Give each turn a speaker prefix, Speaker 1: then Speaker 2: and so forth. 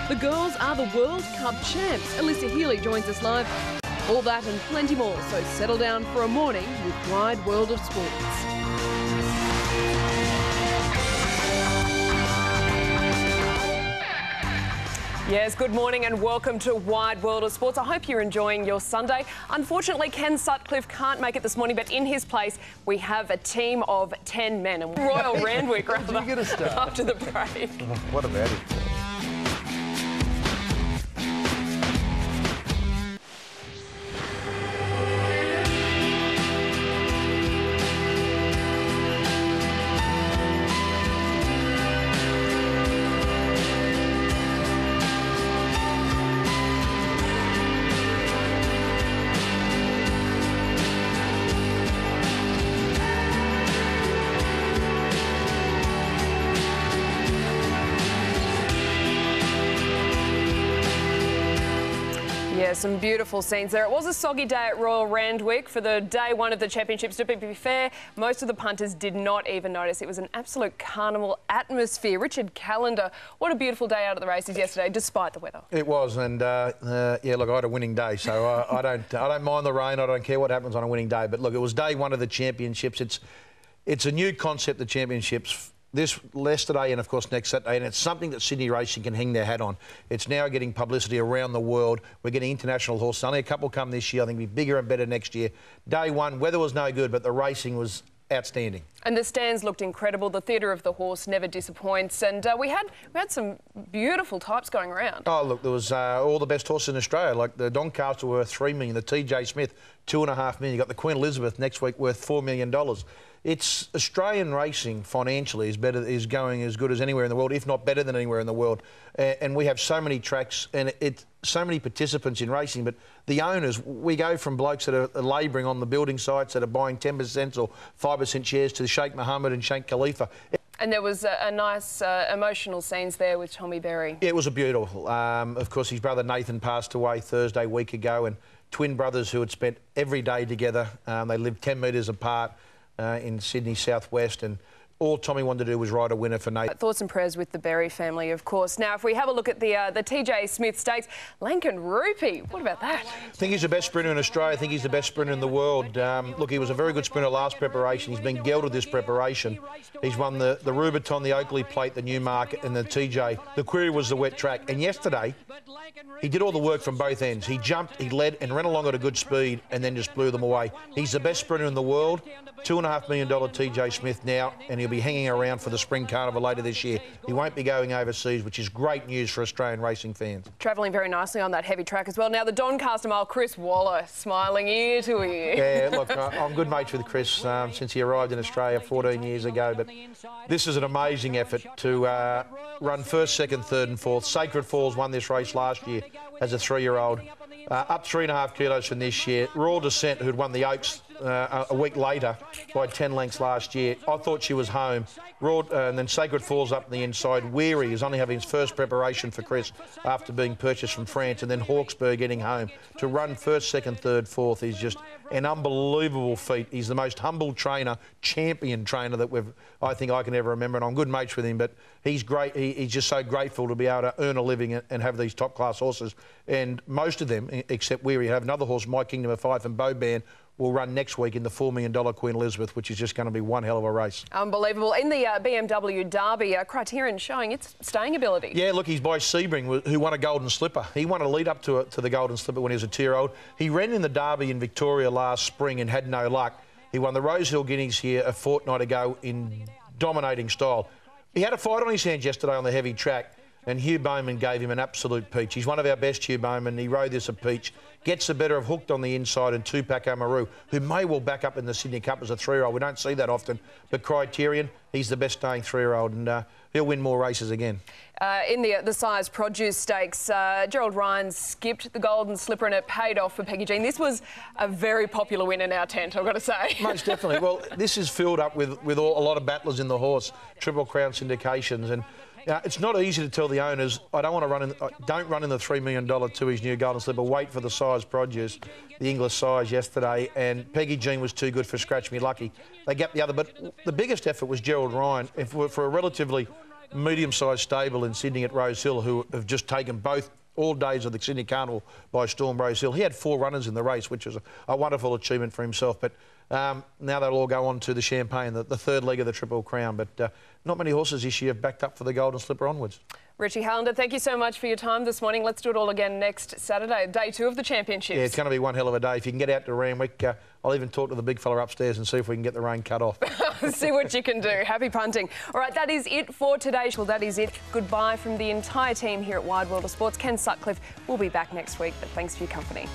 Speaker 1: The girls are the World Cup champs. Alyssa Healy joins us live. All that and plenty more, so settle down for a morning with Wide World of Sports. Yes, good morning and welcome to Wide World of Sports. I hope you're enjoying your Sunday. Unfortunately, Ken Sutcliffe can't make it this morning, but in his place, we have a team of 10 men. And Royal Randwick, rather, after the break.
Speaker 2: Oh, what about it?
Speaker 1: Yeah, some beautiful scenes there. It was a soggy day at Royal Randwick for the day one of the championships. To be fair, most of the punters did not even notice. It was an absolute carnival atmosphere. Richard Callendar, what a beautiful day out of the races yesterday, despite the weather.
Speaker 2: It was, and yeah, look, I had a winning day, so I don't mind the rain. I don't care what happens on a winning day. But look, it was day one of the championships. It's a new concept, the championships. This yesterday and, of course, next Saturday, and it's something that Sydney Racing can hang their hat on. It's now getting publicity around the world. We're getting international horses. Only a couple come this year. I think it'll be bigger and better next year. Day one, weather was no good, but the racing was outstanding. And
Speaker 1: the stands looked incredible. The theatre of the horse never disappoints. And we had some beautiful types going around.
Speaker 2: Oh, look, there was all the best horses in Australia. Like the Doncaster worth $3 million, the TJ Smith, $2.5 million. You got the Queen Elizabeth next week worth $4 million. It's Australian racing financially is going as good as anywhere in the world, if not better than anywhere in the world. And we have so many tracks and so many participants in racing. But the owners, we go from blokes that are labouring on the building sites that are buying 10% or 5% shares to Sheikh Mohammed and Sheikh Khalifa.
Speaker 1: And there was a nice emotional scenes there with Tommy Berry.
Speaker 2: Yeah, it was a beautiful. Of course, his brother Nathan passed away Thursday, a week ago, and twin brothers who had spent every day together. They lived 10 metres apart. In Sydney southwest, and all Tommy wanted to do was ride a winner for Nate.
Speaker 1: Thoughts and prayers with the Berry family, of course. Now, if we have a look at the TJ Smith Stakes, Lankan Rupee, what about that?
Speaker 2: I think he's the best sprinter in Australia. I think he's the best sprinter in the world. Look, he was a very good sprinter last preparation. He's been gelded this preparation. He's won the Rubiton, the Oakley Plate, the Newmarket, and the TJ. The query was the wet track. And yesterday, he did all the work from both ends. He jumped, he led, and ran along at a good speed, and then just blew them away. He's the best sprinter in the world. $2.5 million TJ Smith now, and he'll be hanging around for the Spring Carnival later this year. He won't be going overseas, which is great news for Australian racing fans.
Speaker 1: Travelling very nicely on that heavy track as well. Now, the Doncaster mile, Chris Waller, smiling ear to ear.
Speaker 2: Yeah, look, I'm good mates with Chris since he arrived in Australia 14 years ago, but this is an amazing effort to run first, second, third and fourth. Sacred Falls won this race last year as a 3-year-old. Up 3.5 kilos from this year. Royal Descent, who'd won the Oaks a week later by 10 lengths last year. I thought she was home. And then Sacred Falls up the inside. Weary is only having his first preparation for Chris after being purchased from France, and then Hawkesbury getting home. To run first, second, third, fourth is just an unbelievable feat. He's the most humble trainer, champion trainer that I think I can ever remember, and I'm good mates with him, but he's great. He's just so grateful to be able to earn a living and have these top-class horses. And most of them, except Weary, have another horse, My Kingdom of Fife and Boban, will run next week in the $4 million Queen Elizabeth, which is just going to be one hell of a race.
Speaker 1: Unbelievable. In the BMW Derby, Criterion showing its staying ability.
Speaker 2: Yeah, look, he's by Sebring, who won a Golden Slipper. He won a lead up to the Golden Slipper when he was a 2-year-old. He ran in the Derby in Victoria last spring and had no luck. He won the Rosehill Guineas here a fortnight ago in dominating style. He had a fight on his hands yesterday on the heavy track, and Hugh Bowman gave him an absolute peach. He's one of our best, Hugh Bowman. He rode this a peach. Gets the better of Hooked on the inside and Tupac Amaru, who may well back up in the Sydney Cup as a 3-year-old. We don't see that often. But Criterion, he's the best staying 3-year-old, and he'll win more races again.
Speaker 1: In the Sires Produce Stakes, Gerald Ryan skipped the Golden Slipper and it paid off for Peggy Jean. This was a very popular win in our tent, I've got to say.
Speaker 2: Most definitely. Well, this is filled up with a lot of battlers in the horse, Triple Crown syndications, and it's not easy to tell the owners, I don't want to run in, don't run in the $3 million to his new Golden Slipper. Wait for the Sires Produce, the English Sires yesterday, and Peggy Jean was too good for Scratch Me Lucky. They gapped the other, but the biggest effort was Gerald Ryan for a relatively medium-sized stable in Sydney at Rose Hill who have just taken all days of the Sydney Carnival by storm. Rose Hill. He had 4 runners in the race, which is a wonderful achievement for himself. But now they'll all go on to the Champagne, the third leg of the Triple Crown. But not many horses this year have backed up for the Golden Slipper onwards.
Speaker 1: Richie Callendar, thank you so much for your time this morning. Let's do it all again next Saturday, day 2 of the championships.
Speaker 2: Yeah, it's going to be one hell of a day. If you can get out to Randwick, I'll even talk to the big fella upstairs and see if we can get the rain cut off.
Speaker 1: See what you can do. Happy punting. All right, that is it for today. Well, that is it. Goodbye from the entire team here at Wide World of Sports. Ken Sutcliffe will be back next week, but thanks for your company.